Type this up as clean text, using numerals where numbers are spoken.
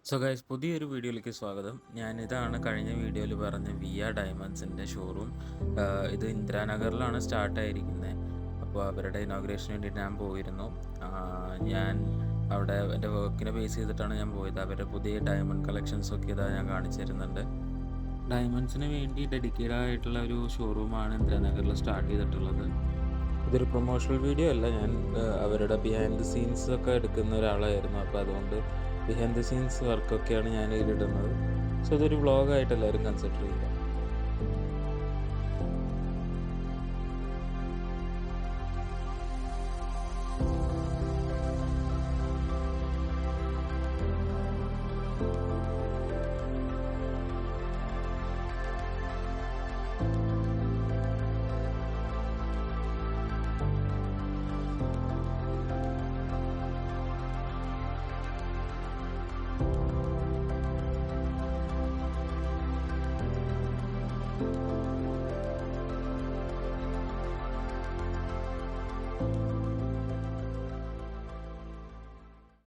So guys, പുതിയൊരു വീഡിയോയിലേക്ക് സ്വാഗതം. ഞാനിതാണ് കഴിഞ്ഞ വീഡിയോയിൽ പറഞ്ഞ വിയ ഡയമണ്ട്സിൻ്റെ ഷോറൂം. ഇത് ഇന്ദിരാനഗറിലാണ് സ്റ്റാർട്ടായിരിക്കുന്നത്. അപ്പോൾ അവരുടെ ഇനോഗ്രേഷന് വേണ്ടിയിട്ട് ഞാൻ പോയിരുന്നു. ഞാൻ അവിടെ എൻ്റെ വർക്കിനെ ബേസ് ചെയ്തിട്ടാണ് ഞാൻ പോയത്. അവരുടെ പുതിയ ഡയമണ്ട് കളക്ഷൻസൊക്കെ ഇതാ ഞാൻ കാണിച്ചു തരുന്നുണ്ട്. ഡയമണ്ട്സിന് വേണ്ടി ഡെഡിക്കേറ്റഡ് ആയിട്ടുള്ള ഒരു ഷോറൂമാണ് ഇന്ദിരാനഗറിൽ സ്റ്റാർട്ട് ചെയ്തിട്ടുള്ളത്. ഇതൊരു പ്രൊമോഷണൽ വീഡിയോ അല്ല, ഞാൻ അവരുടെ ബിഹൈൻഡ് ദി സീൻസ് ഒക്കെ എടുക്കുന്ന ഒരാളായിരുന്നു. അപ്പോൾ അതുകൊണ്ട് ബിഹൈൻഡ് ദി സീൻസ് വർക്കൊക്കെയാണ് ഞാൻ ഇതിലിടുന്നത്. സോ ഇതൊരു വ്ളോഗായിട്ട് എല്ലാവരും കൺസിഡർ ചെയ്യുക.